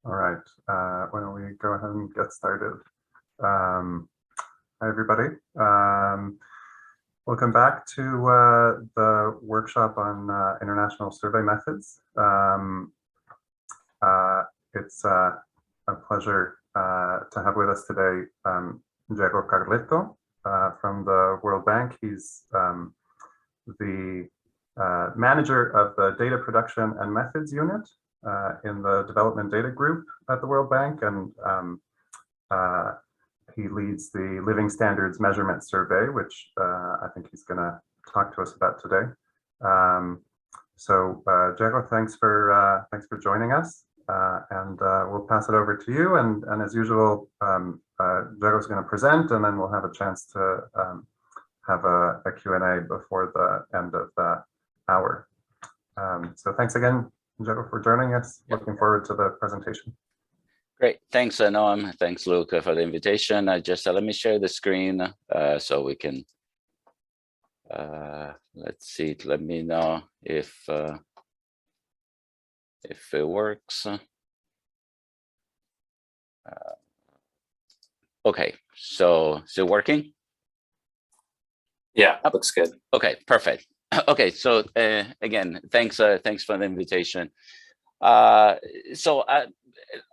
All right, why don't we go ahead and get started. Hi, everybody. Welcome back to the workshop on international survey methods. It's a pleasure to have with us today Gero Carletto from the World Bank. He's the manager of the Data Production and Methods Unit in the Development Data Group at the World Bank, and he leads the Living Standards Measurement Survey, which I think he's going to talk to us about today. Gero, thanks for joining us, and we'll pass it over to you. And as usual, Gero's going to present, and then we'll have a chance to have a Q&A before the end of the hour. So thanks again, Gero, for joining us. Looking forward to the presentation. Great, thanks Noam. Thanks Luke for the invitation. Just let me share the screen so we can, let's see, let me know if it works. Okay, so is it working? Yeah, that looks good. Okay, perfect. Okay, so again, thanks for the invitation. So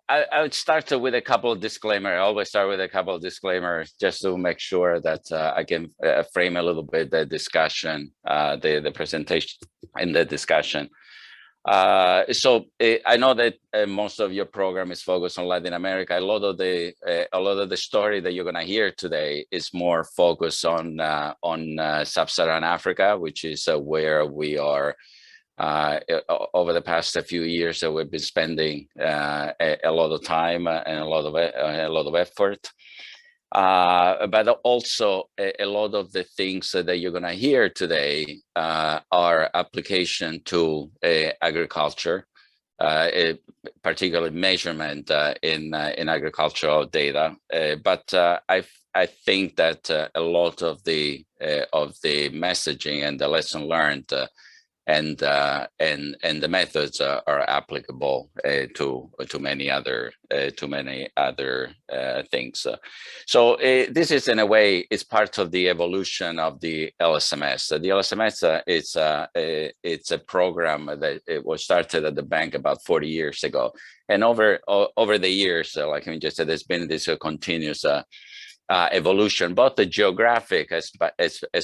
I would start with a couple of disclaimers. I always start with a couple of disclaimers just to make sure that I can frame a little bit the discussion, the presentation and the discussion. So I know that most of your program is focused on Latin America. A lot of the story that you're going to hear today is more focused on sub-Saharan Africa, which is where we are. Over the past few years, we've been spending a lot of time and a lot of effort. But also a lot of the things that you're going to hear today are application to agriculture, particularly measurement in agricultural data. But I think that a lot of the messaging and the lesson learned and the methods are applicable to many other things. So this is, in a way, is part of the evolution of the LSMS. The LSMS it's a program that it was started at the bank about 40 years ago, and over the years, like I just said, there's been this continuous evolution, both the geographic as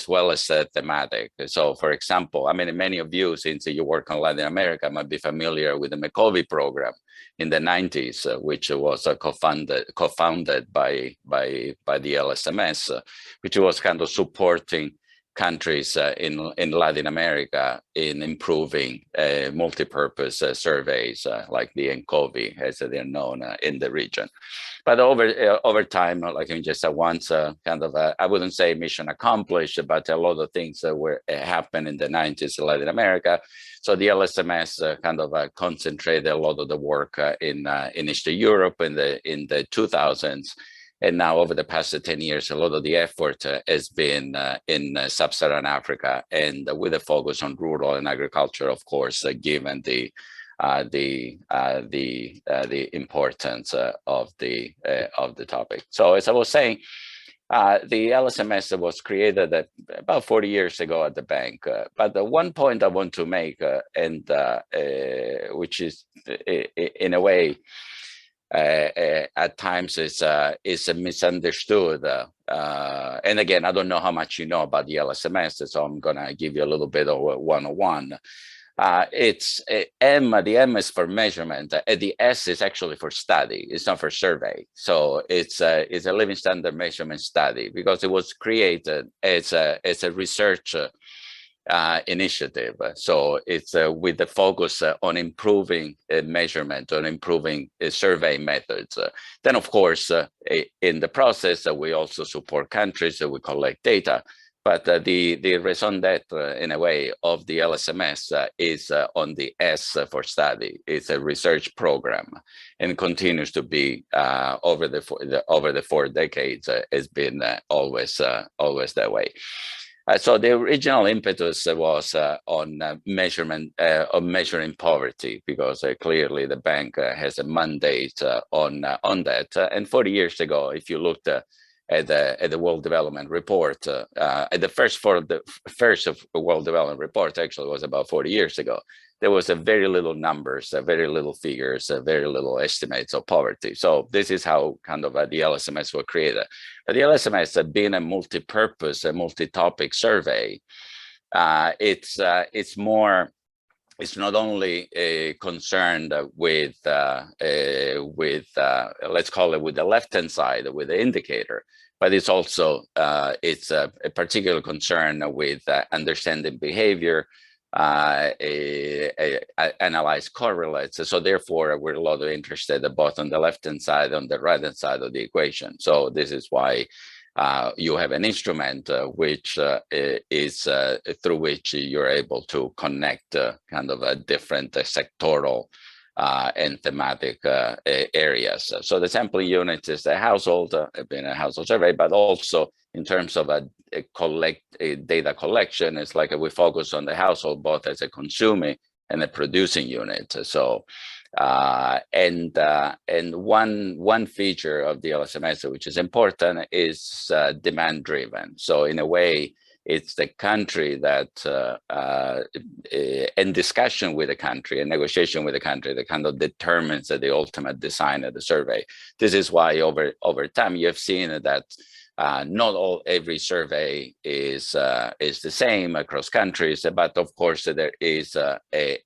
well as thematic. So, for example, I mean, many of you, since you work on Latin America, might be familiar with the MECOVI program in the 90s, which was co-founded by the LSMS, which was kind of supporting countries in Latin America in improving multi-purpose surveys like the NCOVI, as they're known in the region. But over time, like I just said, once kind of I wouldn't say mission accomplished, but a lot of things were happened in the 90s in Latin America. So the LSMS kind of concentrated a lot of the work in Eastern Europe in the 2000s. And now, over the past 10 years, a lot of the effort has been in sub-Saharan Africa, and with a focus on rural and agriculture, of course, given the importance of the topic. So, as I was saying, the LSMS was created about 40 years ago at the bank. But the one point I want to make, which is in a way, at times is misunderstood. And again, I don't know how much you know about the LSMS, so I'm going to give you a little bit of a 101. It's M, the M is for measurement, and the S is actually for study. It's not for survey. So it's a living standard measurement study because it was created as a research initiative. So it's with the focus on improving measurement, on improving survey methods. Then, of course, in the process, we also support countries that we collect data. But the raison d'etre, in a way, of the LSMS is on the S for study. It's a research program, and continues to be over the 4 decades. Has been always that way. So the original impetus was on measuring poverty, because clearly the bank has a mandate on that. And 40 years ago, if you looked at the World Development Report, the first of World Development Report actually was about 40 years ago. There was a very little numbers, very little figures, very little estimates of poverty. So this is how kind of the LSMS were created. But the LSMS, being a multi-purpose, a multi-topic survey, it's not only concerned with let's call it with the left-hand side, with the indicator, but it's also it's a particular concern with understanding behavior, analyze correlates. So therefore, we're a lot interested both on the left-hand side, on the right-hand side of the equation. So this is why you have an instrument which is through which you're able to connect kind of a different sectoral and thematic areas. So the sampling unit is the household, being a household survey, but also in terms of a data collection, it's like we focus on the household both as a consuming and a producing unit. So and one feature of the LSMS which is important is demand driven. So in a way, it's the country that in discussion with the country and negotiation with the country that kind of determines the ultimate design of the survey. This is why over time you have seen that not every survey is the same across countries, but of course there is a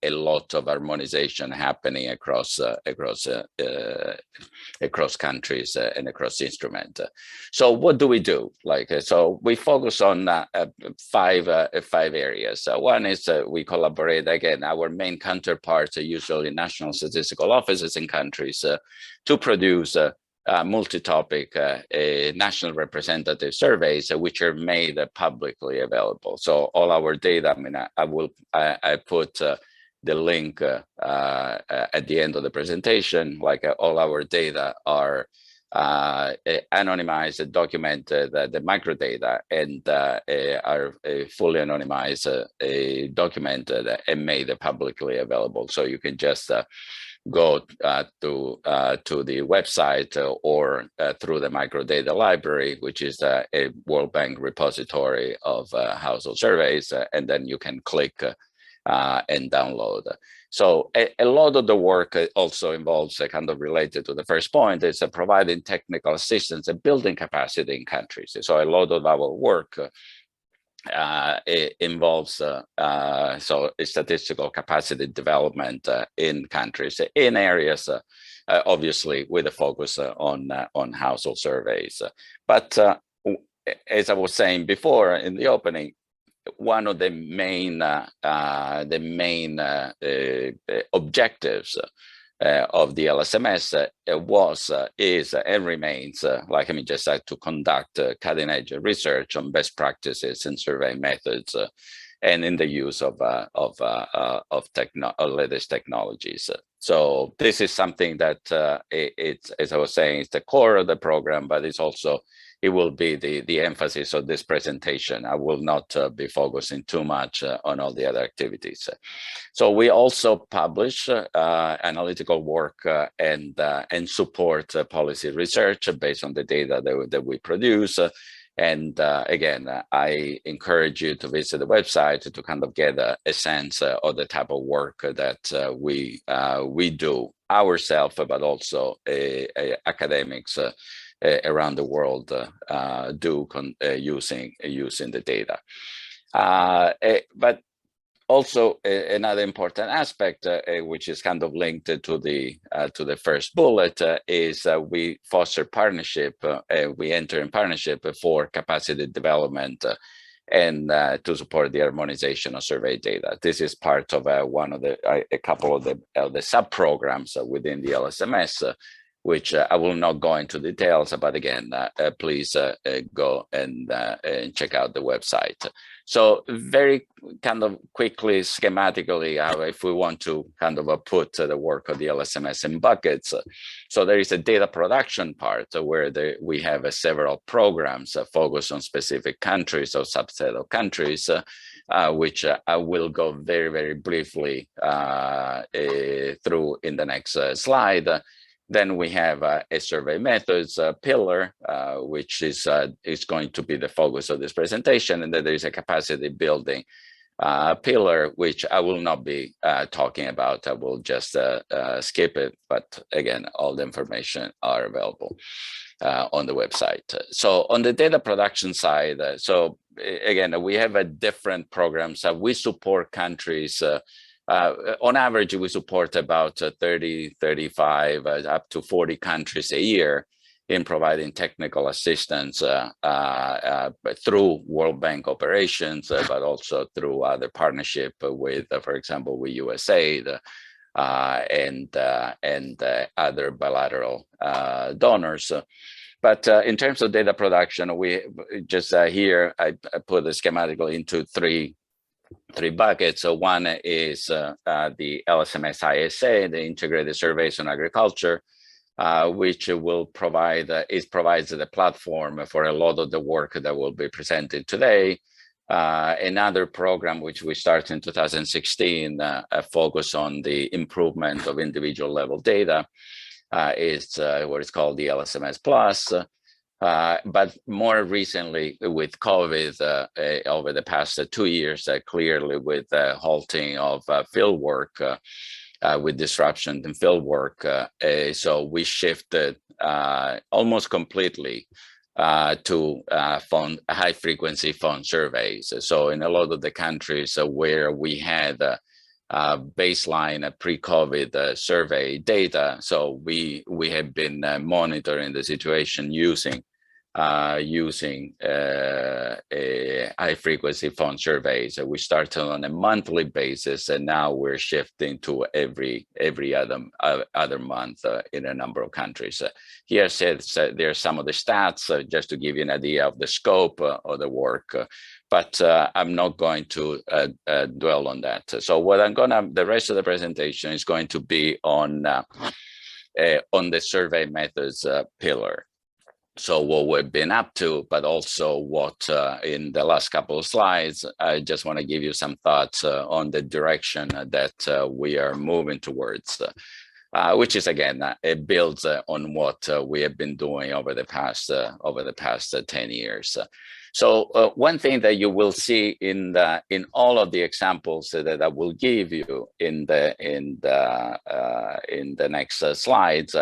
lot of harmonization happening across countries and across instrument. So what do we do? So we focus on five areas. One is we collaborate, again, our main counterparts are usually national statistical offices in countries to produce multi-topic national representative surveys which are made publicly available. So all our data, I mean, I put the link at the end of the presentation, all our data are anonymized, documented, the microdata, and are fully anonymized, documented, and made publicly available. So you can just go to the website or through the microdata library, which is a World Bank repository of household surveys, and then you can click and download. So a lot of the work also involves kind of related to the first point, is providing technical assistance and building capacity in countries. So a lot of our work it involves statistical capacity development in countries, in areas, obviously with a focus on household surveys. But as I was saying before in the opening, one of the main objectives of the LSMS is and remains, to conduct cutting-edge research on best practices and survey methods, and in the use of latest technologies. So this is something that it's, as I was saying, it's the core of the program, but it's also, it will be the emphasis of this presentation. I will not be focusing too much on all the other activities. So we also publish analytical work and support policy research based on the data that we produce. And again, I encourage you to visit the website to kind of get a sense of the type of work that we do ourselves, but also academics around the world do using the data. But also another important aspect, which is kind of linked to the first bullet, is we foster partnership. We enter in partnership for capacity development and to support the harmonization of survey data. This is part of one of a couple of the sub programs within the LSMS, which I will not go into details, but again, please go and check out the website. So very kind of quickly, schematically, if we want to kind of put the work of the LSMS in buckets. So there is a data production part where we have several programs focused on specific countries or subset of countries, which I will go very, very briefly through in the next slide. Then we have a survey methods pillar, which is going to be the focus of this presentation. And then there is a capacity building pillar, which I will not be talking about. I will just skip it. But again, all the information are available on the website. So on the data production side, so again, we have different programs. We support countries. On average, we support about 30, 35, up to 40 countries a year in providing technical assistance through World Bank operations, but also through other partnership with, for example, with USAID and other bilateral donors. But in terms of data production, we just here, I put the schematically into three buckets. So one is the LSMS ISA, the Integrated Surveys on Agriculture, which will provide, provides the platform for a lot of the work that will be presented today. Another program which we started in 2016, focus on the improvement of individual level data, is what is called the LSMS Plus. But more recently with COVID, over the past 2 years, clearly with halting of field work, with disruption in field work, so we shifted almost completely to high frequency phone surveys. So in a lot of the countries where we had baseline pre-COVID survey data, so we have been monitoring the situation using high frequency phone surveys. We started on a monthly basis, and now we're shifting to every other month in a number of countries. Here there are some of the stats just to give you an idea of the scope of the work, but I'm not going to dwell on that. So what the rest of the presentation is going to be on the survey methods pillar. So what we've been up to, but also what in the last couple of slides, I just want to give you some thoughts on the direction that we are moving towards, which is, again, it builds on what we have been doing over the past 10 years. So one thing that you will see in all of the examples that I will give you in the next slides,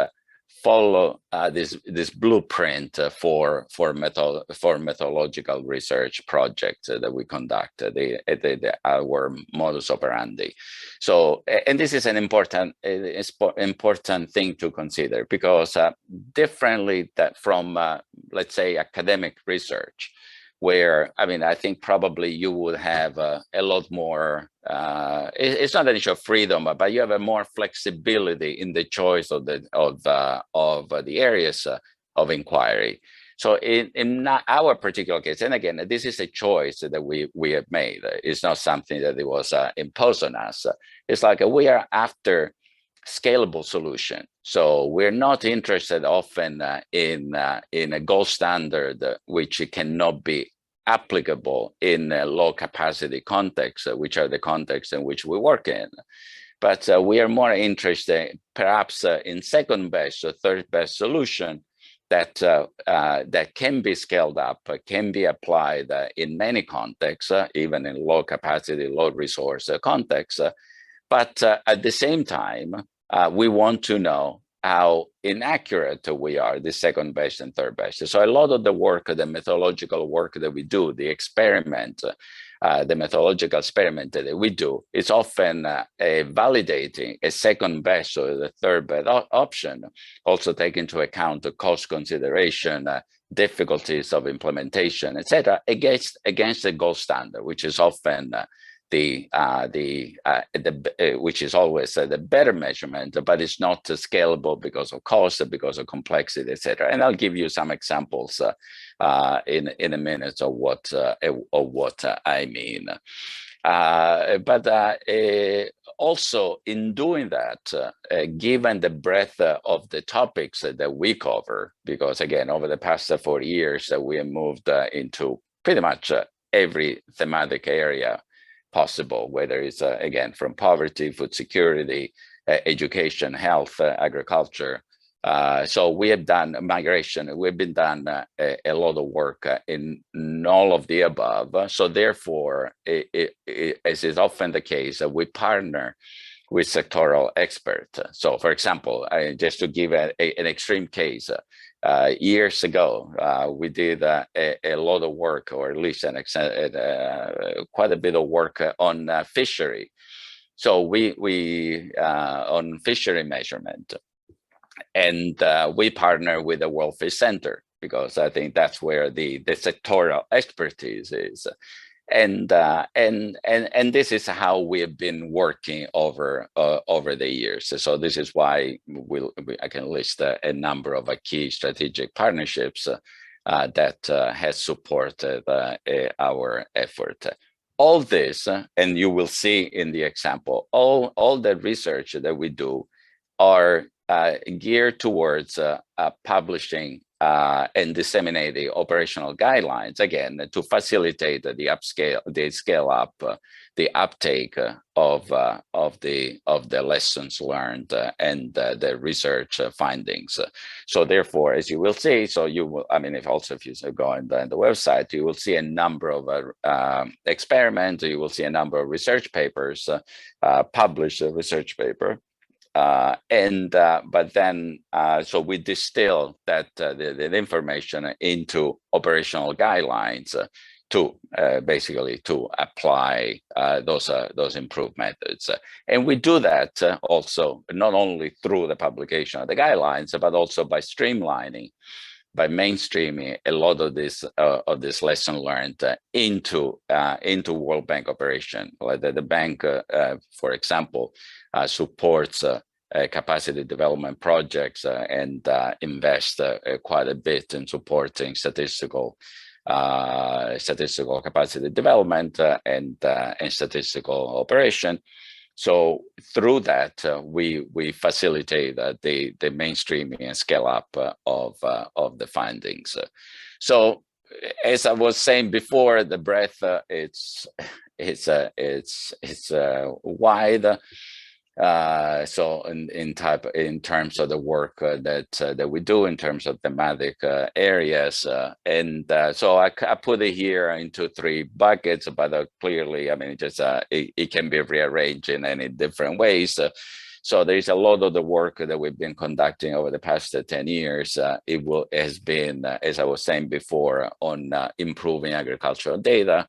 follow this blueprint for methodological research project that we conduct, our modus operandi. So, and this is an important thing to consider, because differently from let's say academic research, where, I mean, I think probably you would have a lot more, it's not an issue of freedom, but you have a more flexibility in the choice of the areas of inquiry. So in our particular case, and again, this is a choice that we have made. It's not something that it was imposed on us. It's like we are after scalable solution. So we're not interested often in a gold standard which cannot be applicable in a low capacity context, which are the contexts in which we work in. But we are more interested perhaps in second best or third best solution that can be scaled up, can be applied in many contexts, even in low capacity, low resource contexts. But at the same time, we want to know how inaccurate we are, the second best and third best. So a lot of the work, the methodological work that we do, the experiment, the methodological experiment that we do, is often validating a second best or the third best option, also take into account the cost consideration, difficulties of implementation, etc., against the gold standard, which is often which is always the better measurement, but it's not scalable because of cost, because of complexity, etc. And I'll give you some examples in a minute of what I mean. Also in doing that, given the breadth of the topics that we cover, because again, over the past 40 years, we have moved into pretty much every thematic area possible, whether it's, again, from poverty, food security, education, health, agriculture. So we have done migration. We've been done a lot of work in all of the above. So therefore, as is often the case, we partner with sectoral experts. So for example, just to give an extreme case, years ago, we did a lot of work, or at least quite a bit of work on fishery. So we on fishery measurement. And we partner with the World Fish Center, because I think that's where the sectoral expertise is. And this is how we have been working over the years. So this is why I can list a number of key strategic partnerships that has supported our effort. All this, and you will see in the example, all the research that we do are geared towards publishing and disseminating operational guidelines, again, to facilitate the scale up, the uptake of the lessons learned and the research findings. So therefore, as you will see, so you will, I mean, if you go on the website, you will see a number of experiments, you will see a number of research papers, published research paper. But then, so we distill that the information into operational guidelines to basically to apply those improved methods. And we do that also not only through the publication of the guidelines, but also by streamlining, by mainstreaming a lot of this lesson learned into World Bank operation. Like the bank, for example, supports capacity development projects and invest quite a bit in supporting statistical capacity development and statistical operation. So through that, we facilitate the mainstreaming and scale up of the findings. So as I was saying before, the breadth it's wide. So in terms of the work that we do in terms of thematic areas, so I put it here into 3 buckets, but clearly, I mean, it can be rearranged in any different ways. So there's a lot of the work that we've been conducting over the past 10 years. Has been, as I was saying before, on improving agricultural data.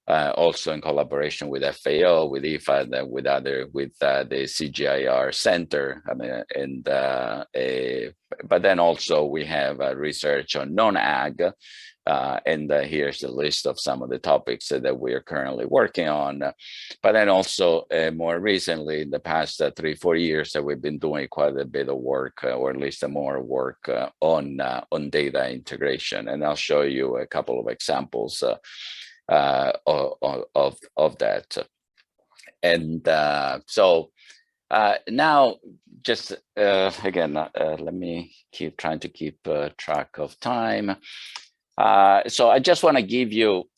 Also in collaboration with FAO, with IFAD, and with the CGIAR Center. I mean, but then also we have research on non-ag, and here's the list of some of the topics that we are currently working on. But then also more recently, in the past 3-4 years, we've been doing quite a bit of work, or at least more work on data integration, and I'll show you a couple of examples of that. And so now, just again, let me trying to keep track of time. So I just want to give you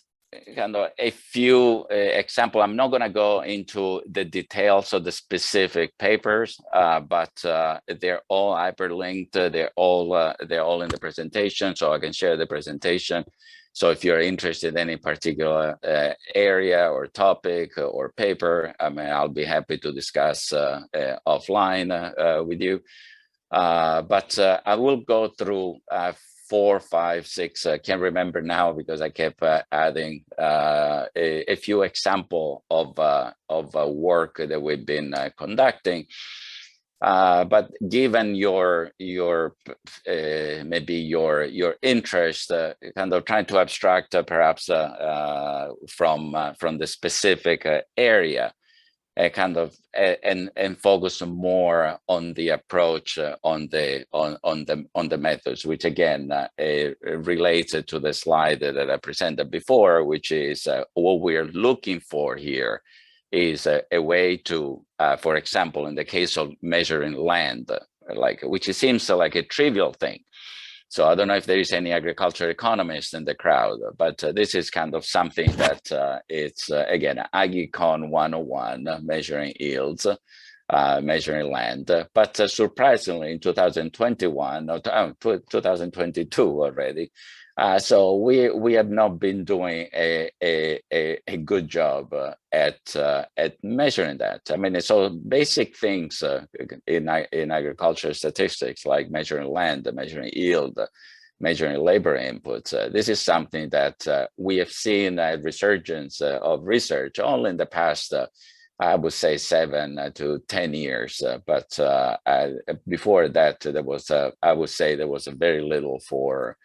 kind of a few examples. I'm not going to go into the details of the specific papers, but they're all hyperlinked. They're all in the presentation, so I can share the presentation. So if you're interested in any particular area or topic or paper, I mean, I'll be happy to discuss offline with you. But I will go through 4, 5, 6. I can't remember now because I kept adding a few examples of work that we've been conducting. But given your maybe your interest, kind of trying to abstract perhaps from the specific area, kind of and focus more on the approach, on the methods, which again related to the slide that I presented before, which is what we're looking for here is a way to, for example, in the case of measuring land, which it seems like a trivial thing. So I don't know if there is any agriculture economist in the crowd, but this is kind of something that it's, again, AgriCon 101, measuring yields, measuring land. But surprisingly, in 2021, or 2022 already, so we have not been doing a good job at measuring that. I mean, so basic things in agriculture statistics, like measuring land, measuring yield, measuring labor inputs. This is something that we have seen a resurgence of research only in the past, I would say 7 to 10 years. But before that, there was, I would say there was very little for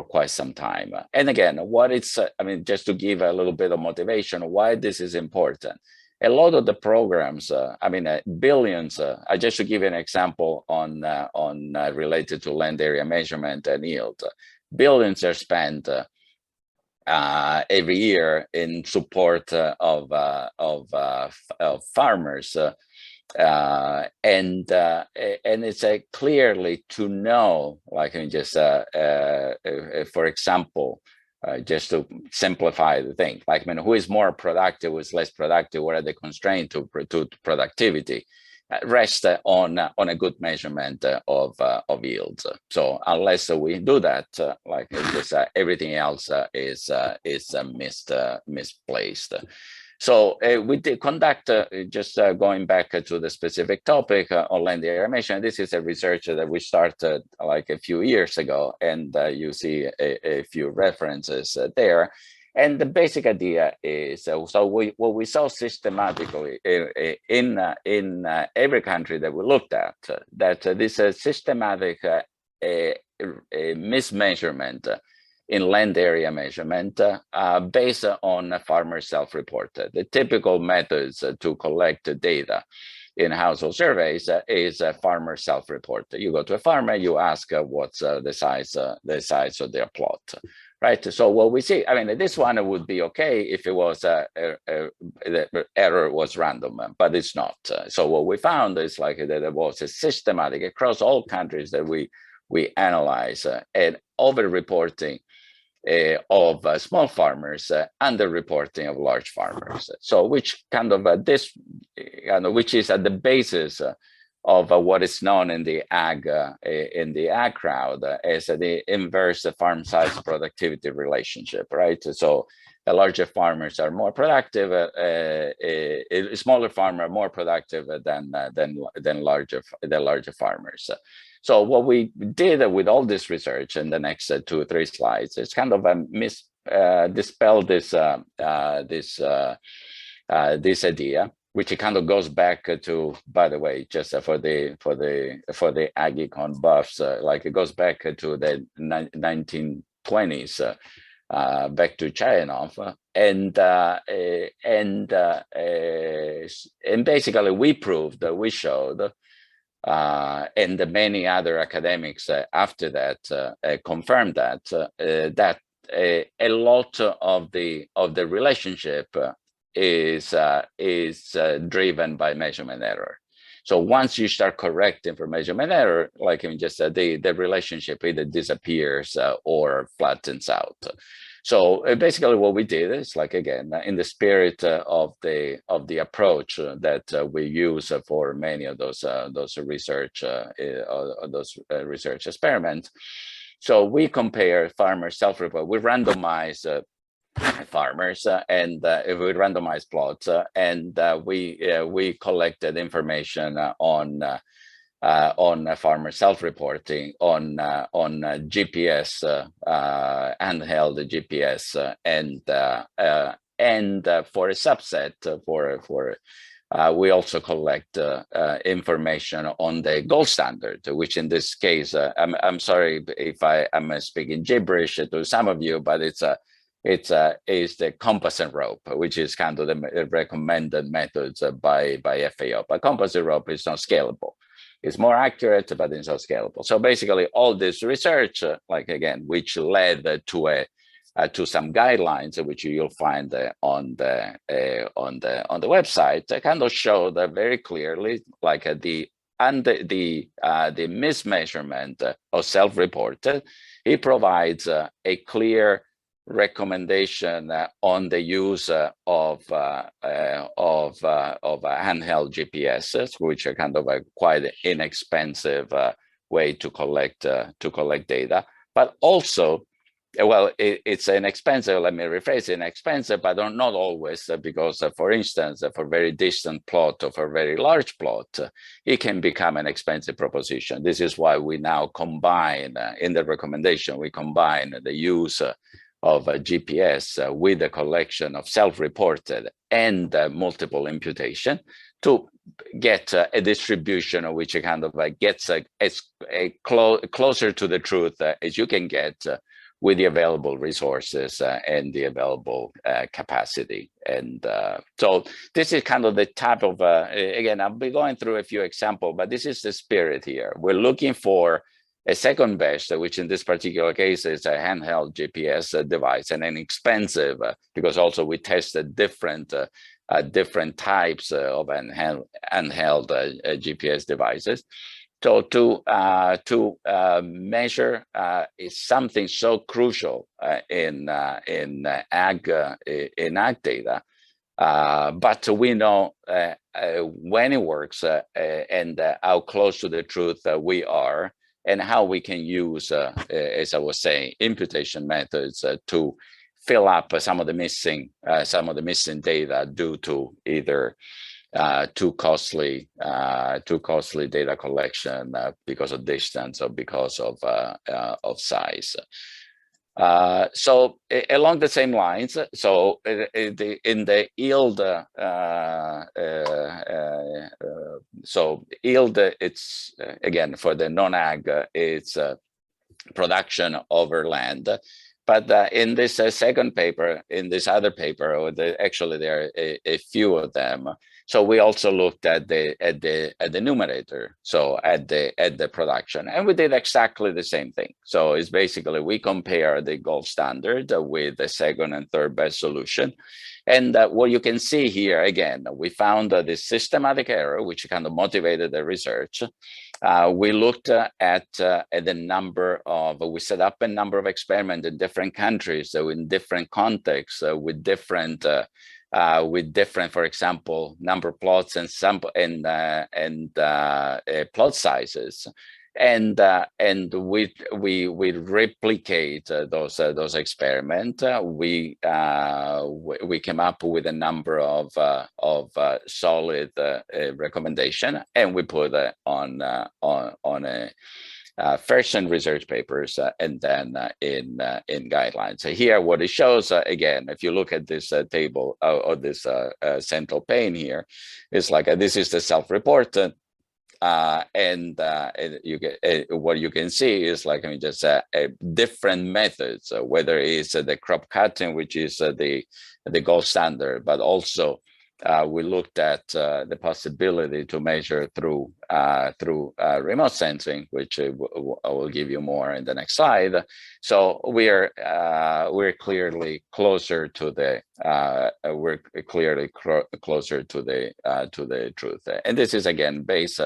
quite some time. And again, what it's, I mean, just to give a little bit of motivation, why this is important. A lot of the programs, I mean, billions, just to give you an example on related to land area measurement and yield, billions are spent every year in support of farmers. And it's clearly to know, like, I mean, just for example, just to simplify the thing, like, I mean, who is more productive, who is less productive, what are the constraints to productivity, rest on a good measurement of yields. So unless we do that, like, just everything else is misplaced. So we did conduct, just going back to the specific topic on land area measurement. This is a research that we started like a few years ago, and you see a few references there. And the basic idea is, so what we saw systematically in every country that we looked at, that this systematic mismeasurement in land area measurement based on farmer self-reported. The typical methods to collect data in household surveys is farmer self-reported. You go to a farmer, you ask what's the size of their plot, right? So what we see, I mean, this one would be okay if it was the error was random, but it's not. So what we found is like that it was a systematic across all countries that we analyze and over-reporting of small farmers, under-reporting of large farmers. So which kind of which is at the basis of what is known in the ag crowd as the inverse farm size productivity relationship, right? So the larger farmers are more productive, smaller farmers are more productive than larger farmers. So what we did with all this research in the next 2 or 3 slides is kind of dispel this this idea, which it kind of goes back to, by the way, just for the AgriCon buffs, like it goes back to the 1920s, back to Chayanov, and basically we proved, we showed. And many other academics after that confirmed that that a lot of the relationship is driven by measurement error. So once you start correcting for measurement error, like I just said, the relationship either disappears or flattens out. So basically what we did is, like, again, in the spirit of the approach that we use for many of those research experiments. So we compare farmer self-report. We randomize farmers and we randomize plots, and we collected information on farmer self-reporting on GPS, handheld GPS, and for a subset we also collect information on the gold standard, which in this case, I'm sorry if I am speaking gibberish to some of you, but it's the composite rope, which is kind of the recommended methods by FAO. But composite rope is not scalable. It's more accurate, but it's not scalable. So basically, all this research, like again, which led to some guidelines, which you'll find on the website, kind of show that very clearly, like the mismeasurement of self-reported. It provides a clear recommendation on the use of handheld GPSs, which are kind of a quite inexpensive way to collect data, but also, well, it's inexpensive. Let me rephrase, inexpensive, but not always, because, for instance, for very distant plot or for very large plot, it can become an expensive proposition. This is why we now combine in the recommendation, we combine the use of GPS with the collection of self-reported and multiple imputation to get a distribution which kind of gets as closer to the truth as you can get with the available resources and the available capacity. And so this is kind of the type of, again, I'll be going through a few examples, but this is the spirit here. We're looking for a second best, which in this particular case is a handheld GPS device, and inexpensive, because also we tested different types of handheld GPS devices. So to measure is something so crucial in ag data, but we know when it works and how close to the truth we are, and how we can use, as I was saying, imputation methods to fill up some of the missing data due to either too costly data collection because of distance or because of size. So along the same lines, so in the yield, so yield, it's again for the non-ag, it's production over land. But in this second paper, in this other paper, or actually there are a few of them. So we also looked at the numerator, so at the production, and we did exactly the same thing. So it's basically we compare the gold standard with the second and third best solution, and what you can see here again, we found this systematic error, which kind of motivated the research. We looked at the number of, we set up a number of experiments in different countries, so in different contexts, with different, for example, number of plots and sample and plot sizes, and we replicate those experiments. We came up with a number of solid recommendation, and we put on a first in research papers and then in guidelines. So here, what it shows, again, if you look at this table or this central pane here, it's like this is the self-reported. And you get what you can see is like, I mean, just different methods, whether it's the crop cutting, which is the gold standard, but also we looked at the possibility to measure through remote sensing, which I will give you more in the next slide. So we're clearly closer to the truth, and this is again based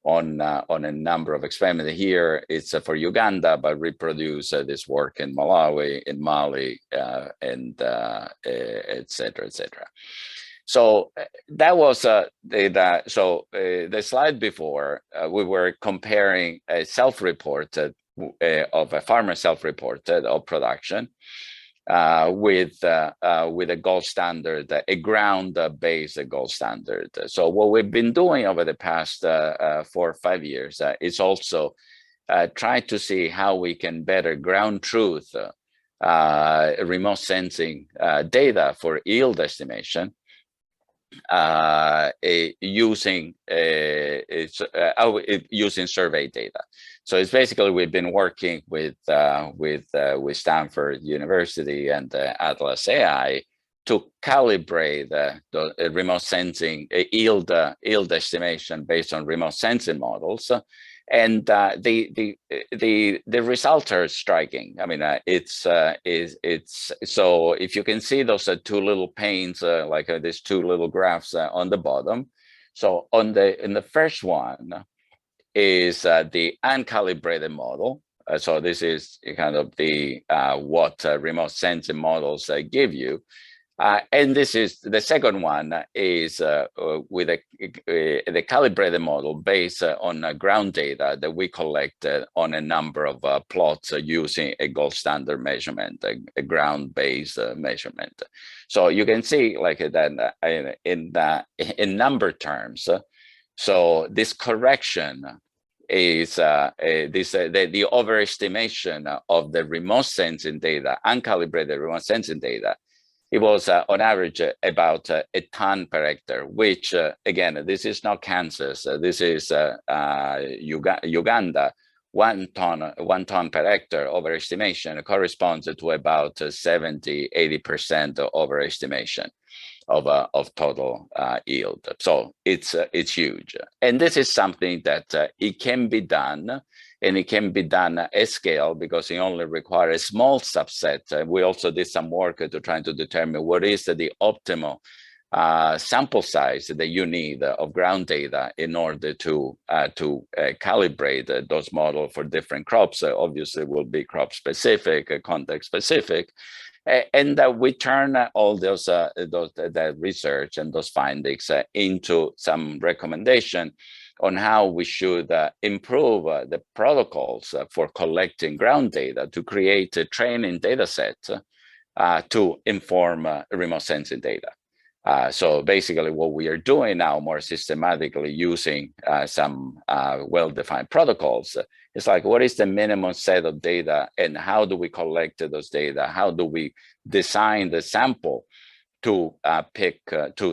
on a number of experiments. Here it's for Uganda, but reproduce this work in Malawi, in Mali, and et cetera, et cetera. So that was the slide before. We were comparing a self-reported of a farmer self-reported of production with a gold standard, a ground-based gold standard. So what we've been doing over the past 4 or 5 years is also try to see how we can better ground truth remote sensing data for yield estimation using using survey data. So it's basically we've been working with Stanford University and Atlas AI to calibrate the remote sensing yield estimation based on remote sensing models. And the results are striking. I mean, it's so if you can see those two little panes, like these two little graphs on the bottom. So in the first one is the uncalibrated model. So this is kind of the what remote sensing models give you. And this is the second one is with the calibrated model based on ground data that we collected on a number of plots using a gold standard measurement, a ground-based measurement. So you can see like that in number terms. So this correction is the overestimation of the remote sensing data, uncalibrated remote sensing data. It was on average about a ton per hectare, which again, this is not Kansas. This is Uganda. 1 ton per hectare overestimation corresponds to about 70–80% overestimation of total yield. So it's huge, and this is something that it can be done. And it can be done at scale because it only requires a small subset. We also did some work to try to determine what is the optimal sample size that you need of ground data in order to calibrate those models for different crops. Obviously, will be crop specific, context specific, and we turn all those that research and those findings into some recommendation on how we should improve the protocols for collecting ground data to create a training data set to inform remote sensing data. So basically what we are doing now more systematically using some well-defined protocols is like, what is the minimum set of data and how do we collect those data? How do we design the sample to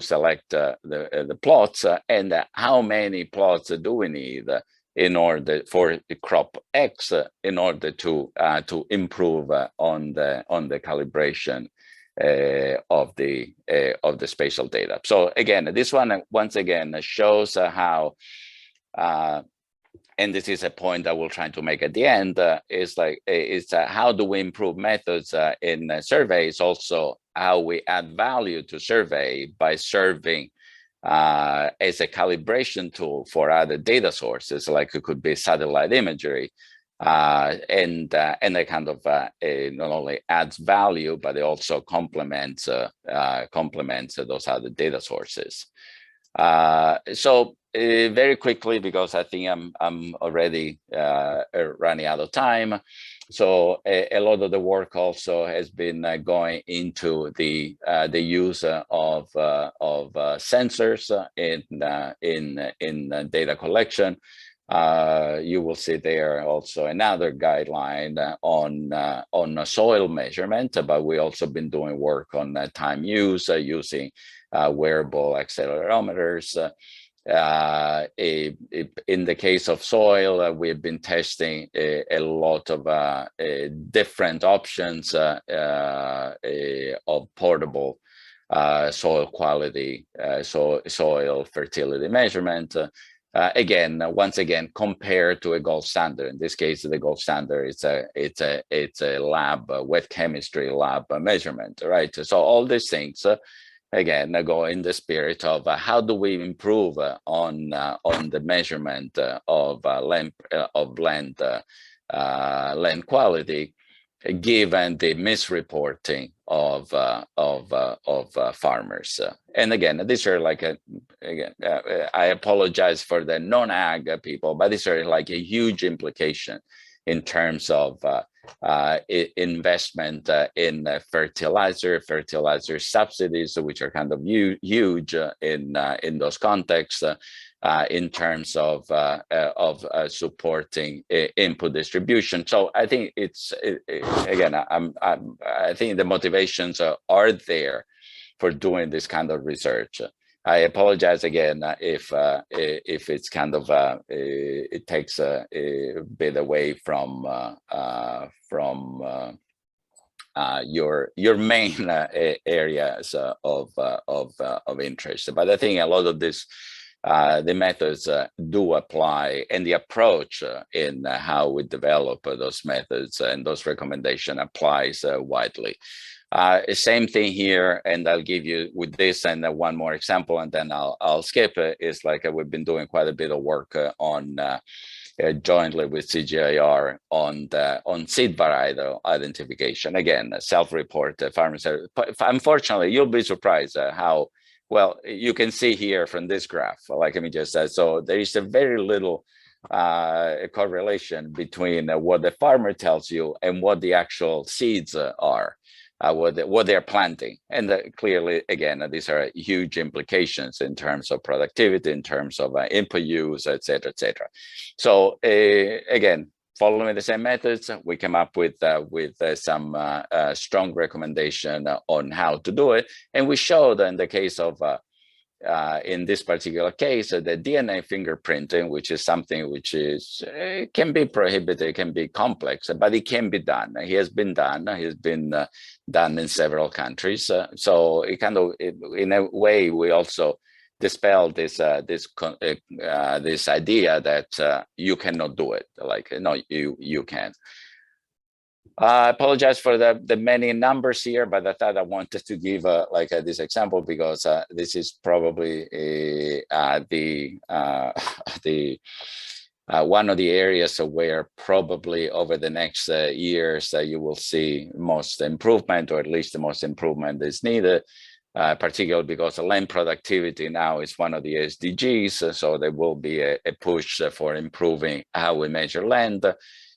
select the plots and how many plots do we need in order for the crop X in order to improve on the calibration of the spatial data. So again, this one once again shows how. And this is a point I will try to make at the end, is how do we improve methods in surveys, also how we add value to survey by serving as a calibration tool for other data sources, like it could be satellite imagery, and it kind of not only adds value, but it also complements those other data sources. So very quickly, because I think I'm already running out of time. So a lot of the work also has been going into the use of sensors in data collection. You will see there also another guideline on soil measurement, but we also been doing work on time use using wearable accelerometers. In the case of soil, we've been testing a lot of different options of portable soil quality, soil fertility measurement. Again, once again, compared to a gold standard. In this case, the gold standard it's a lab, wet chemistry lab measurement, right? So all these things. Again, I go in the spirit of how do we improve on the measurement of land quality, given the misreporting of farmers. And again, these are like I apologize for the non-ag people, but these are like a huge implication in terms of investment in fertilizer subsidies, which are kind of huge in those contexts, in terms of supporting input distribution. So I think again, I think the motivations are there for doing this kind of research. I apologize again if it's kind of it takes a bit away from your main areas of interest. But I think a lot of this the methods do apply, and the approach in how we develop those methods and those recommendations applies widely. Same thing here, and I'll give you with this and one more example, and then I'll skip it. It's like we've been doing quite a bit of work on jointly with CGIAR on seed varietal identification. Again, self-report farmers. Unfortunately, you'll be surprised how well you can see here from this graph. Like I just said, so there is a very little correlation between what the farmer tells you and what the actual seeds are. What they're planting, and clearly, again, these are huge implications in terms of productivity, in terms of input use, et cetera, et cetera. So again, following the same methods, we came up with some strong recommendation on how to do it, and we showed in the case of in this particular case, the DNA fingerprinting, which is something which is can be prohibited, can be complex, but it can be done. It has been done. It has been done in several countries. So it kind of, in a way, we also dispel this this idea that you cannot do it. Like, no, you can. I apologize for the many numbers here, but I thought I wanted to give this example because this is probably one of the areas where probably over the next years you will see most improvement, or at least the most improvement is needed, particularly because land productivity now is one of the SDGs, so there will be a push for improving how we measure land.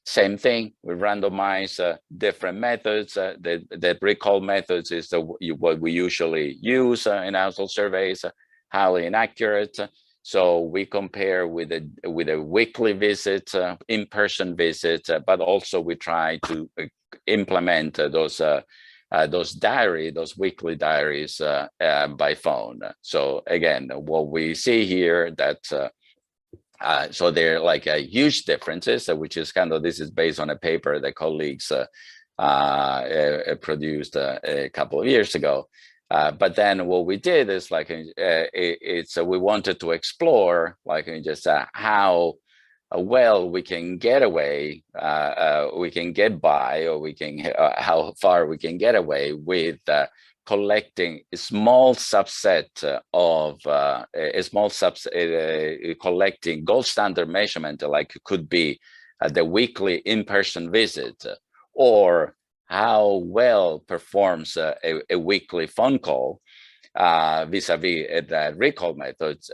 Same thing, we randomize different methods. The recall methods is what we usually use in household surveys, highly inaccurate. So we compare with a weekly visit, in-person visit, but also we try to implement those weekly diaries by phone. So again, what we see here that so they're like huge differences, which is kind of, this is based on a paper that colleagues produced a couple of years ago. But then what we did is like we wanted to explore like just how well we can get away, we can get by, or we can how far we can get away with collecting a small subset of collecting gold standard measurement, like it could be the weekly in-person visit, or how well performs a weekly phone call vis-a-vis the recall methods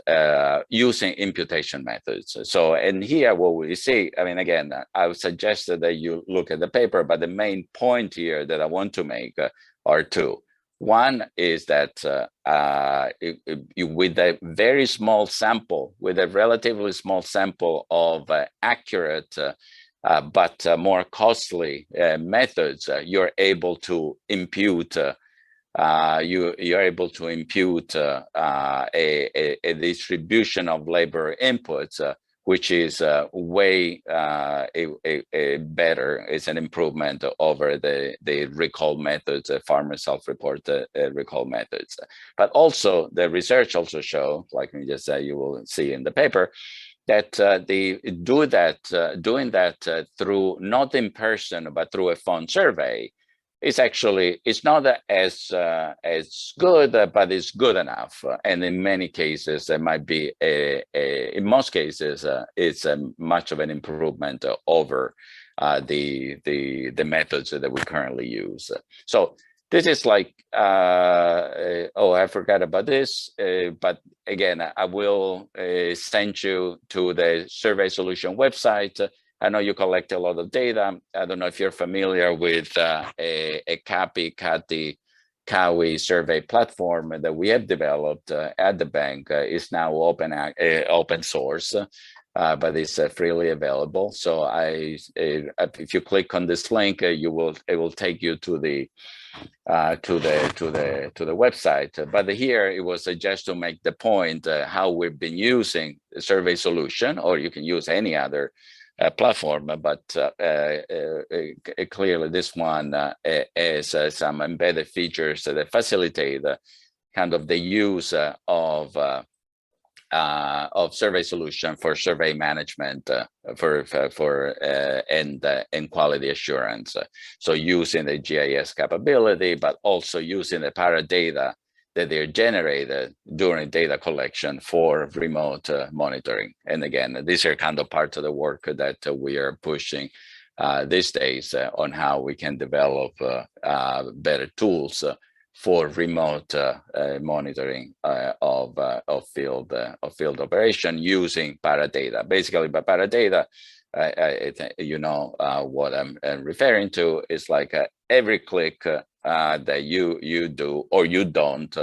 using imputation methods. So, and here what we see, I mean, again, I would suggest that you look at the paper, but the main point here that I want to make are two. One is that with a very small sample, with a relatively small sample of accurate but more costly methods, you're able to impute you're able to impute a distribution of labor inputs, which is way better. It's an improvement over the recall methods, farmer self-report recall methods. But also the research also show, like we just said, you will see in the paper, that doing that through not in person but through a phone survey is actually, it's not as good, but it's good enough. And in many cases, it might be in most cases, it's much of an improvement over the methods that we currently use. So this is like, oh, I forgot about this, but again, I will send you to the Survey Solution website. I know you collect a lot of data. I don't know if you're familiar with a CAWI survey platform that we have developed at the bank. Is now open source. but it's freely available. So if you click on this link, it will take you to the website. But here it was just to make the point how we've been using the survey solution, or you can use any other platform, but clearly this one has some embedded features that facilitate kind of the use of survey solution for survey management and quality assurance. So using the GIS capability, but also using the paradata that they're generated during data collection for remote monitoring. And again, these are kind of part of the work that we are pushing these days on how we can develop better tools for remote monitoring of field operation using paradata. Basically, by paradata, you know what I'm referring to is like every click that you do or you don't,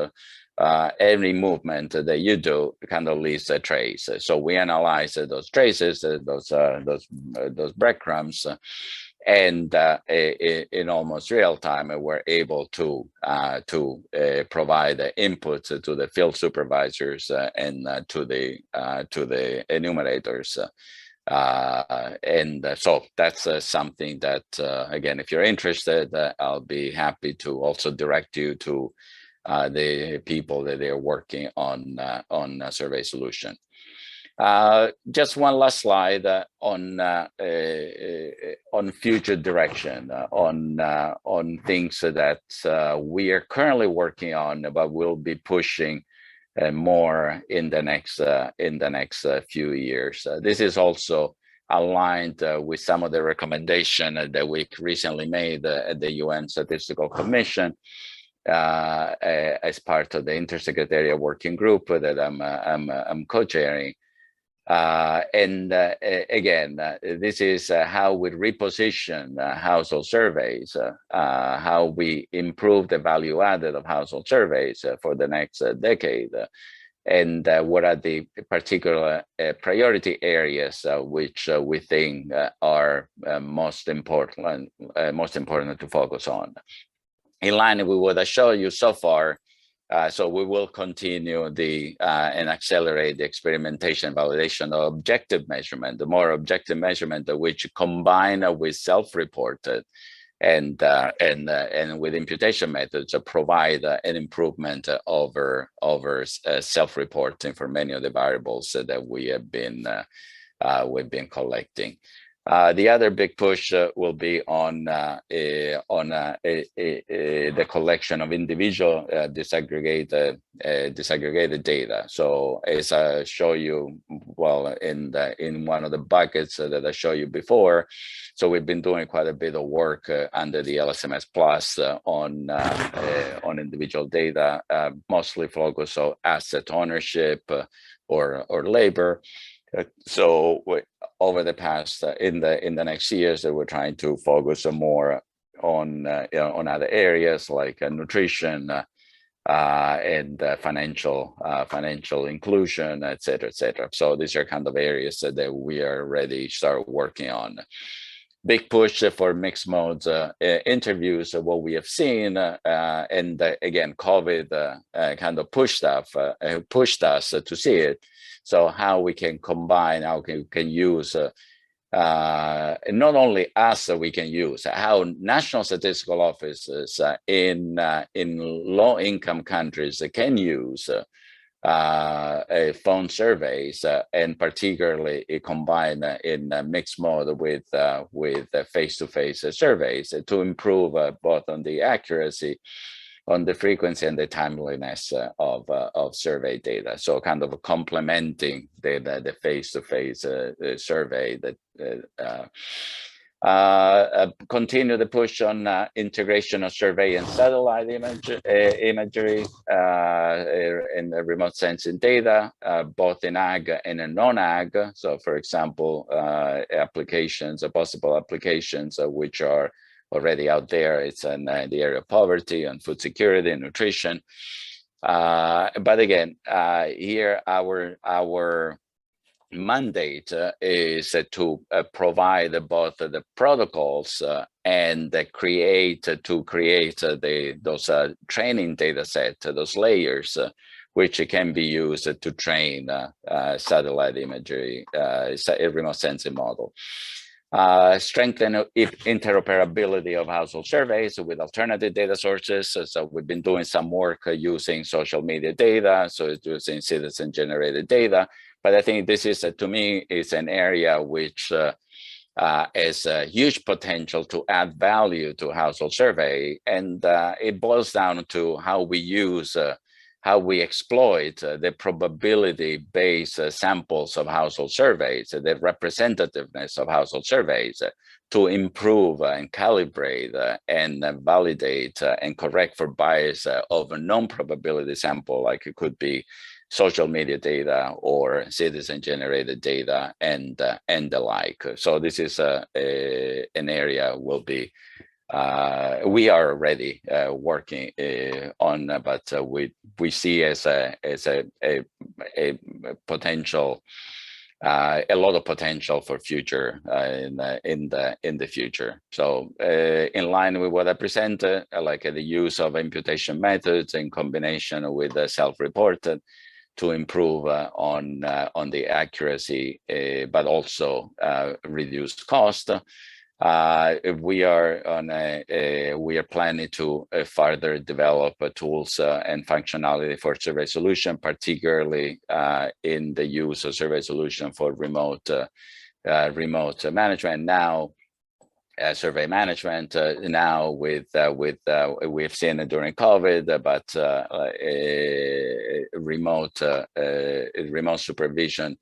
every movement that you do kind of leaves a trace. So we analyze those traces, those breadcrumbs. And in almost real time, we're able to provide input to the field supervisors and to the enumerators. And so that's something that, again, if you're interested, I'll be happy to also direct you to the people that they're working on a survey solution. Just one last slide on future direction, on things that we are currently working on, but we'll be pushing more in the next few years. This is also aligned with some of the recommendation that we recently made at the UN Statistical Commission as part of the Intersecretariat Working Group that I'm co-chairing. Again, this is how we reposition household surveys, how we improve the value added of household surveys for the next decade, and what are the particular priority areas which we think are most important to focus on. In line with what I showed you so far, so we will continue and accelerate the experimentation, validation of objective measurement, the more objective measurement which combine with self-reported and with imputation methods provide an improvement over self-reporting for many of the variables that we've been collecting. The other big push will be on the collection of individual disaggregated data. So as I show you, well, in one of the buckets that I showed you before, so we've been doing quite a bit of work under the LSMS Plus on individual data, mostly focused on asset ownership or labor. So over the past in the next years, that we're trying to focus more on other areas like nutrition and financial inclusion, et cetera, et cetera. So these are kind of areas that we are already start working on. Big push for mixed modes interviews, what we have seen, and again, COVID kind of pushed us to see it. So how we can combine, how we can use, not only us, we can use, how national statistical offices in low-income countries can use phone surveys, and particularly combine in mixed mode with face-to-face surveys to improve both on the accuracy, on the frequency, and the timeliness of survey data. So kind of complementing the face-to-face survey that continue the push on integration of survey and satellite imagery in the remote sensing data, both in ag and in non-ag. So for example, possible applications which are already out there. It's in the area of poverty and food security and nutrition. But again, here our mandate is to provide both the protocols and create those training data set, those layers, which can be used to train satellite imagery, remote sensing model. Strengthen interoperability of household surveys with alternative data sources. So we've been doing some work using social media data, so it's using citizen-generated data. But I think this is, to me, is an area which has a huge potential to add value to household survey. And it boils down to how we use, how we exploit the probability-based samples of household surveys, the representativeness of household surveys to improve and calibrate and validate and correct for bias of a non-probability sample, like it could be social media data or citizen-generated data and the like. So this is an area we'll be we are already working on, but we see as a potential, a lot of potential for future in the future. So in line with what I presented, like the use of imputation methods in combination with self-reported to improve on the accuracy, but also reduce cost. We are planning to further develop tools and functionality for survey solution, particularly in the use of survey solution for remote management. Now, survey management now with we've seen it during COVID, but remote supervision.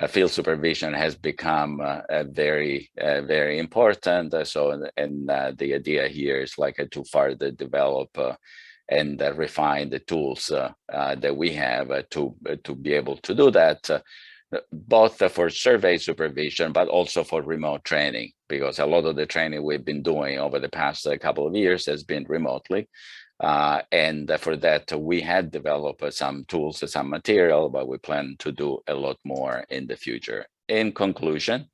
Field supervision has become very important. And the idea here is like to further develop and refine the tools that we have to be able to do that, both for survey supervision, but also for remote training, because a lot of the training we've been doing over the past couple of years has been remotely. And for that, we had developed some tools, some material, but we plan to do a lot more in the future. In conclusion,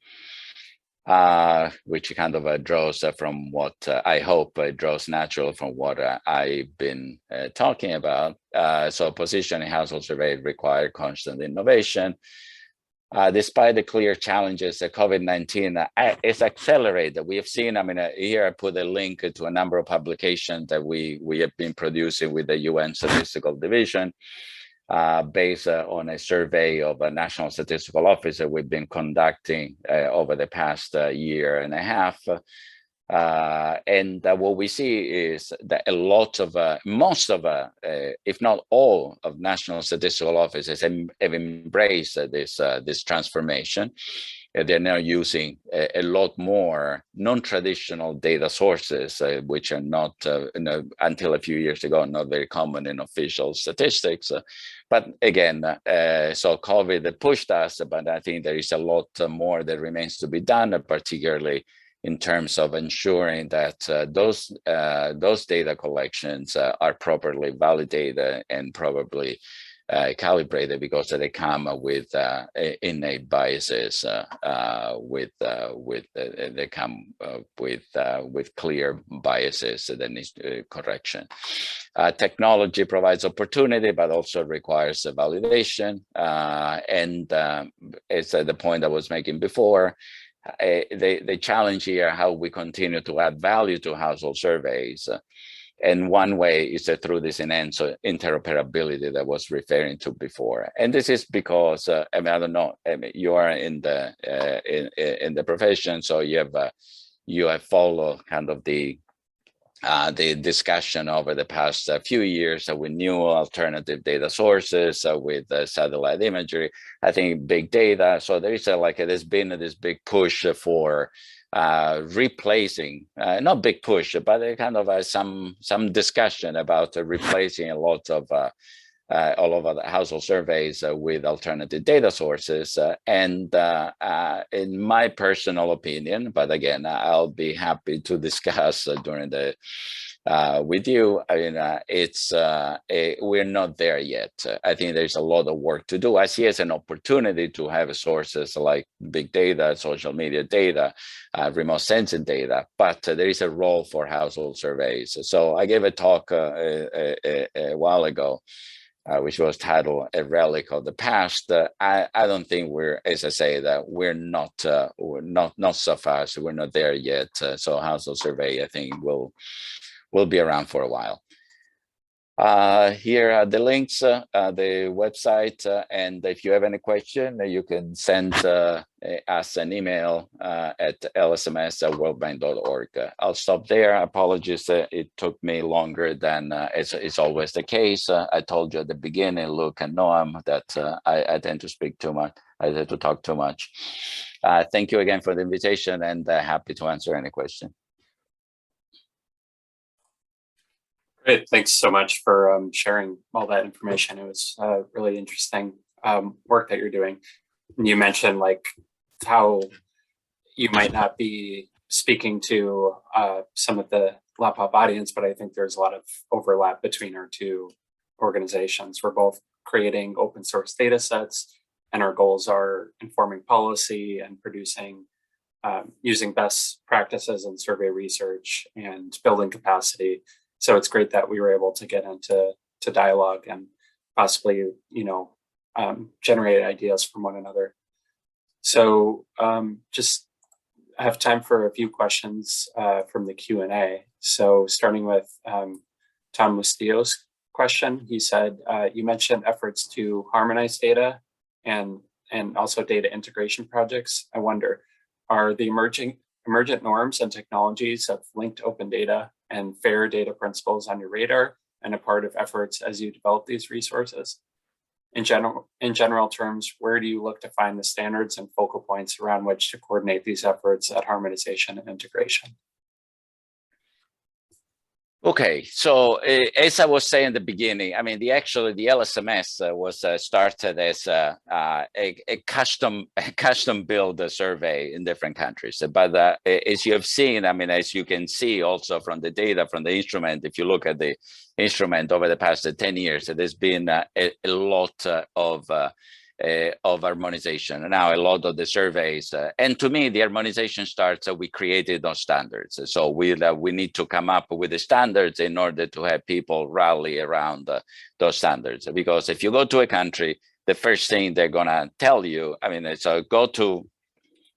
which kind of draws from what I hope draws natural from what I've been talking about. So positioning household survey require constant innovation. Despite the clear challenges that COVID-19 is accelerated, we have seen, I mean, here I put a link to a number of publications that we have been producing with the UN Statistical Division, based on a survey of a National Statistical Office that we've been conducting over the past year and a half. And what we see is that a lot of, most of, if not all of National Statistical Offices have embraced this transformation. They're now using a lot more non-traditional data sources, which are not, until a few years ago, not very common in official statistics. But again, so COVID pushed us, but I think there is a lot more that remains to be done, particularly in terms of ensuring that those data collections are properly validated and probably calibrated, because they come with innate biases, they come with clear biases that needs correction. Technology provides opportunity, but also requires a validation. And it's the point I was making before. The challenge here, how we continue to add value to household surveys. And one way is through this enhanced interoperability that I was referring to before. And this is because, I mean, I don't know, I mean, you are in the profession, so you have followed kind of the discussion over the past few years with new alternative data sources, with satellite imagery, I think big data. So there is there's been this big push for replacing, not big push, but a kind of some discussion about replacing a lot of all over the household surveys with alternative data sources. And in my personal opinion, but again, I'll be happy to discuss during the with you. I mean, we're not there yet. I think there's a lot of work to do. I see it as an opportunity to have sources like big data, social media data, remote sensing data, but there is a role for household surveys. So I gave a talk a while ago, which was titled "A Relic of the Past." I don't think we're, as I say, that we're not so fast. We're not there yet. So household survey, I think, will be around for a while. Here are the links, the website, and if you have any question, you can send us an email at lsms@worldbank.org. I'll stop there. Apologies, it took me longer than it's always the case. I told you at the beginning, Luke and Noam, that I tend to speak too much. I tend to talk too much. Thank you again for the invitation, and happy to answer any question. Great, thanks so much for sharing all that information. It was really interesting work that you're doing. You mentioned like how you might not be speaking to some of the LAPOP audience, but I think there's a lot of overlap between our two organizations. We're both creating open source data sets, and our goals are informing policy and producing, using best practices in survey research and building capacity. So it's great that we were able to get into dialogue and possibly, generate ideas from one another. So just have time for a few questions from the Q&A. So starting with Tom Mustillo's question, he said, you mentioned efforts to harmonize data and also data integration projects. I wonder, are the emergent norms and technologies of linked open data and fair data principles on your radar and a part of efforts as you develop these resources? In general terms, where do you look to find the standards and focal points around which to coordinate these efforts at harmonization and integration? Okay, so as I was saying in the beginning, I mean, the LSMS was started as a custom build survey in different countries. But as you have seen, I mean, as you can see also from the data from the instrument, if you look at the instrument over the past 10 years, there's been a lot of harmonization. Now, a lot of the surveys, and to me, the harmonization starts we created those standards. So we need to come up with the standards in order to have people rally around those standards. Because if you go to a country, the first thing they're gonna tell you, I mean, it's go to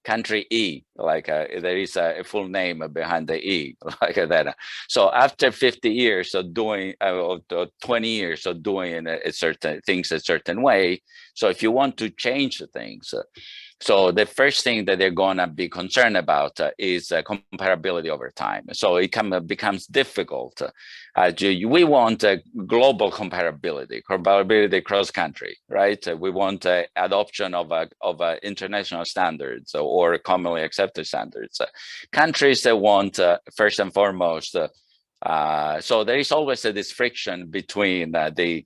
country E, like there is a full name behind the E, like that. So after 50 years of doing, 20 years of doing certain things a certain way, so if you want to change things, so the first thing that they're going to be concerned about is comparability over time. So it becomes difficult. We want global comparability cross country, right? We want adoption of international standards or commonly accepted standards. Countries that want, first and foremost, so there is always this friction between the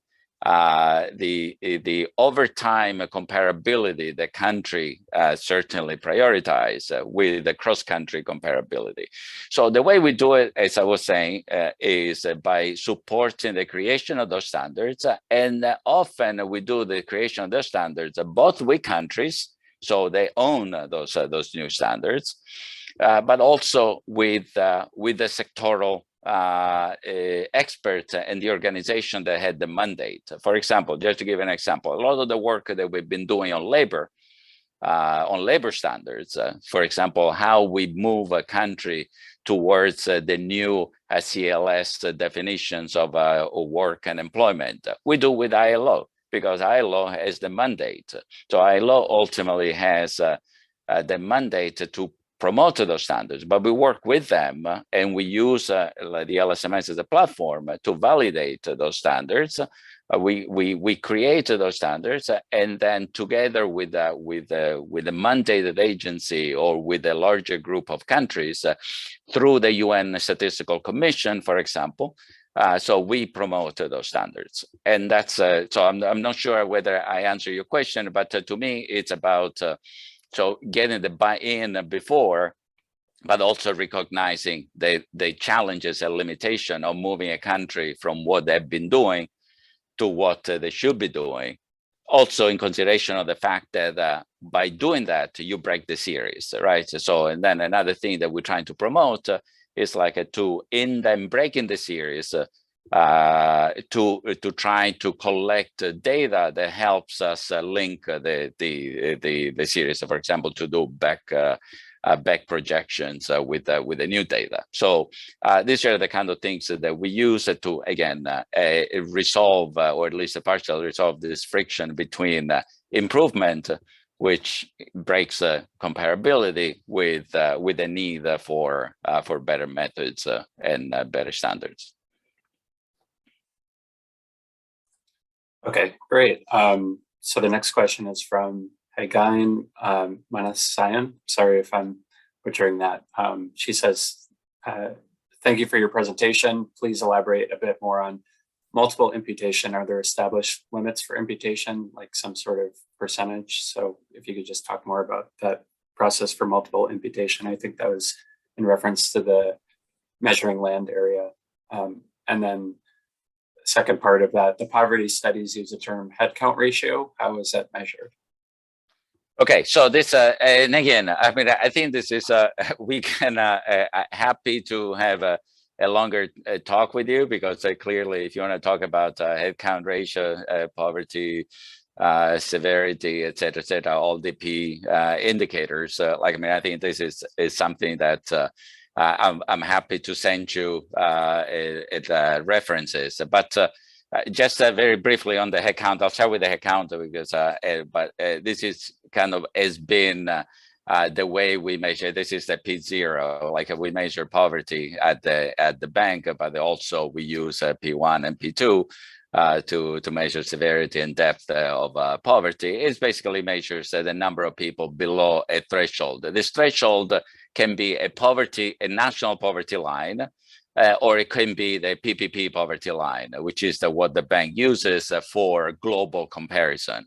over time comparability the country certainly prioritize with the cross-country comparability. So the way we do it, as I was saying, is by supporting the creation of those standards, and often we do the creation of those standards both with countries, so they own those new standards, but also with the sectoral expert and the organization that had the mandate. For example, just to give an example, a lot of the work that we've been doing on labor standards, for example, how we move a country towards the new CLS definitions of work and employment, we do with ILO, because ILO has the mandate. So ILO ultimately has the mandate to promote those standards, but we work with them and we use the LSMS as a platform to validate those standards. We create those standards, and then together with the mandated agency or with a larger group of countries through the UN Statistical Commission, for example. So we promote those standards, and that's so I'm not sure whether I answer your question, but to me it's about so getting the buy-in before, but also recognizing the challenges and limitation of moving a country from what they've been doing to what they should be doing. Also in consideration of the fact that by doing that, you break the series, right? So, and then another thing that we're trying to promote is like in them breaking the series, to try to collect data that helps us link the series. So for example, to do back projections with the new data. So these are the kind of things that we use to, again, resolve or at least partially resolve this friction between improvement, which breaks comparability with the need for better methods and better standards. Okay, great. So the next question is from Hagain Manasayan. Sorry if I'm butchering that. She says, thank you for your presentation. Please elaborate a bit more on multiple imputation. Are there established limits for imputation, like some sort of percentage? So if you could just talk more about that process for multiple imputation. I think that was in reference to the measuring land area. And then second part of that, the poverty studies use the term headcount ratio. How is that measured? Okay, so this, and again, I mean, I think this is, we can, happy to have a longer talk with you, because clearly, if you want to talk about headcount ratio, poverty, severity, et cetera, all DP indicators, like, I mean, I think this is something that I'm happy to send you references, but just very briefly on the headcount, I'll start with the headcount because, this is kind of has been the way we measure. This is the P0, like we measure poverty at the bank, but also we use P1 and P2 to measure severity and depth of poverty. It basically measures the number of people below a threshold. This threshold can be a national poverty line, or it can be the PPP poverty line, which is what the bank uses for global comparison.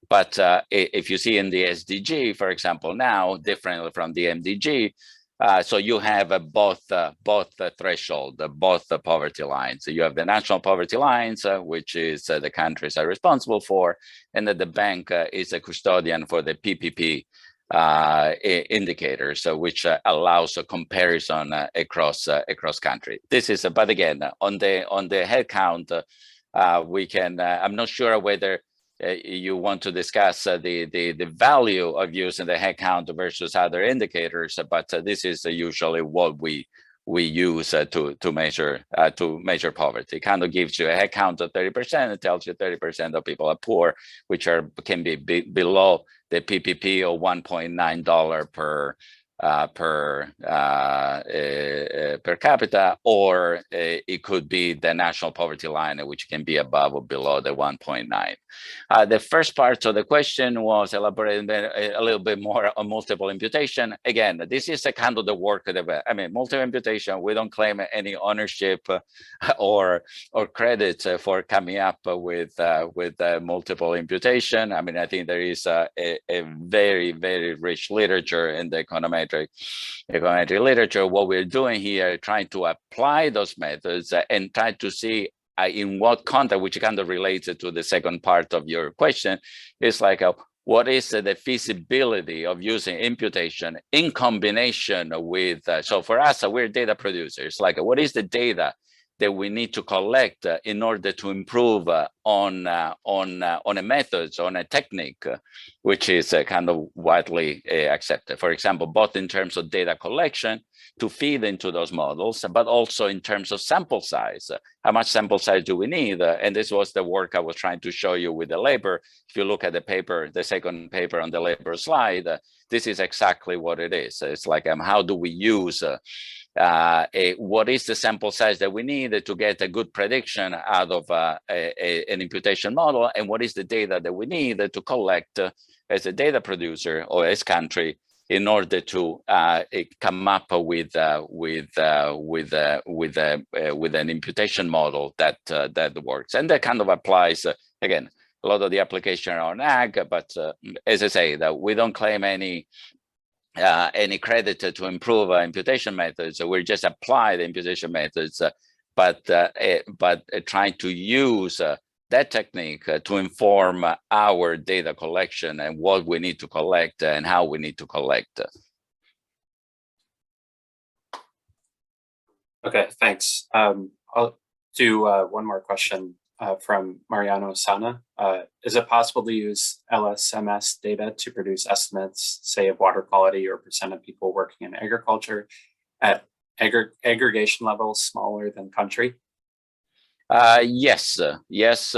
But if you see in the SDG, for example, now, differently from the MDG, so you have both the threshold, both the poverty lines. So you have the national poverty lines, which is the countries are responsible for, and that the bank is a custodian for the PPP indicators, which allows a comparison across country. This is, but again, on the head count, we can. I'm not sure whether you want to discuss the value of using the head count versus other indicators, but this is usually what we use to measure poverty. It kind of gives you a head count of 30%. It tells you 30% of people are poor, which can be below the PPP of $1.9 per capita, or it could be the national poverty line, which can be above or below the 1.9. The first part of the question was elaborating a little bit more on multiple imputation. Again, this is a kind of the work that, I mean, multiple imputation, we don't claim any ownership or credit for coming up with multiple imputation. I mean, I think there is a very, very rich literature in the econometric literature. What we're doing here, trying to apply those methods and try to see in what context, which kind of relates to the second part of your question, is like what is the feasibility of using imputation in combination with, so for us, we're data producers, like what is the data that we need to collect in order to improve on a method, on a technique, which is kind of widely accepted. For example, both in terms of data collection to feed into those models, but also in terms of sample size. How much sample size do we need? And this was the work I was trying to show you with the labor. If you look at the paper, the second paper on the labor slide, this is exactly what it is. It's like, how do we use what is the sample size that we need to get a good prediction out of an imputation model, and what is the data that we need to collect as a data producer or as country in order to come up with an imputation model that works. And that kind of applies, again, a lot of the application are on ag, but as I say, that we don't claim any any credit to improve imputation methods. So we're just apply the imputation methods, but trying to use that technique to inform our data collection and what we need to collect and how we need to collect. Okay, thanks. I'll do one more question from Mariano Sana. Is it possible to use LSMS data to produce estimates, say, of water quality or % of people working in agriculture at aggregation levels smaller than country? Yes, and yes.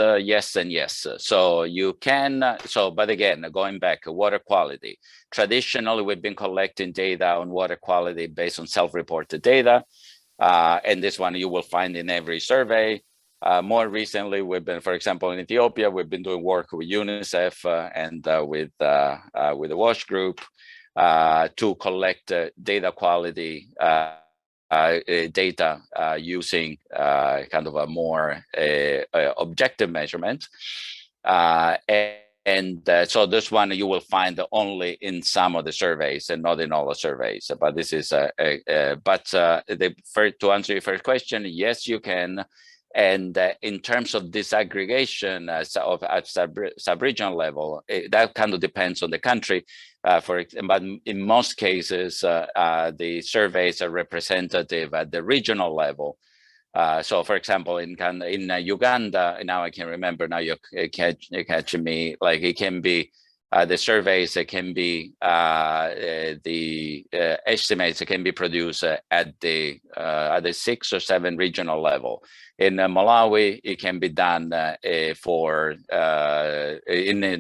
So you can, but again, going back, water quality. Traditionally, we've been collecting data on water quality based on self-reported data. And this one you will find in every survey. More recently, we've been, for example, in Ethiopia, we've been doing work with UNICEF and with the WASH group to collect data quality data using kind of a more objective measurement. So this one you will find only in some of the surveys and not in all the surveys. But this is to answer your first question, yes, you can. And in terms of disaggregation at sub-regional level, that kind of depends on the country. But in most cases, the surveys are representative at the regional level. So, for example, in Uganda, now I can remember. Now you're catching me. Like it can be the surveys. It can be the estimates. It can be produced at the 6 or 7 regional level. In Malawi, it can be done in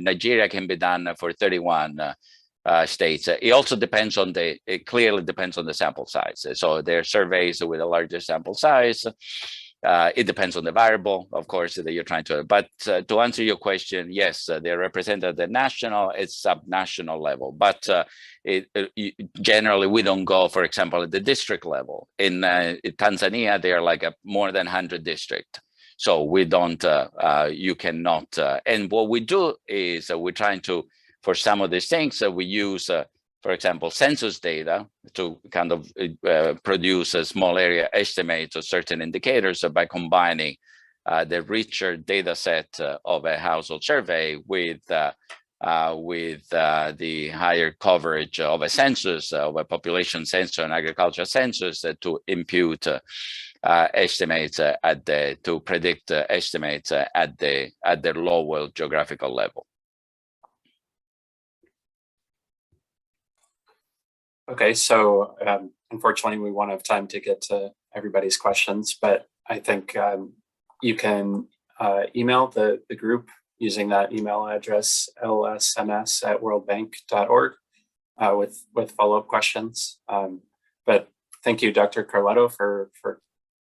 Nigeria, it can be done for 31 states. It also depends on it clearly depends on the sample size. So there are surveys with a larger sample size. It depends on the variable, of course, that you're trying to, but to answer your question, yes, they're represented at the national, it's sub-national level, but generally we don't go, for example, at the district level. In Tanzania, there are like more than 100 districts. So we don't, you cannot, and what we do is we're trying to, for some of these things, we use, for example, census data to kind of produce a small area estimate of certain indicators by combining the richer data set of a household survey with the higher coverage of a census, of a population census and agricultural census to impute estimates to predict estimates at the lower geographical level. Okay, so unfortunately, we won't have time to get to everybody's questions, but I think you can email the group using that email address, lsms@worldbank.org, with follow-up questions. But thank you, Dr. Carletto, for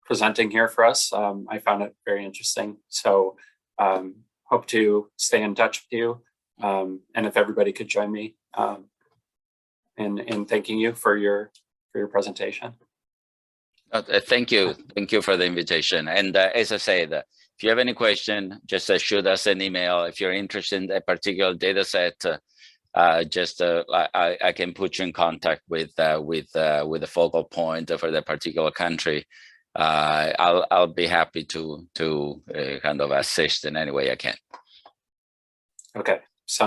presenting here for us. I found it very interesting. So hope to stay in touch with you. And if everybody could join me in thanking you for your presentation. Thank you for the invitation. And as I said, if you have any question, just shoot us an email. If you're interested in a particular data set, I can put you in contact with the focal point for the particular country. I'll be happy to kind of assist in any way I can. Okay, sounds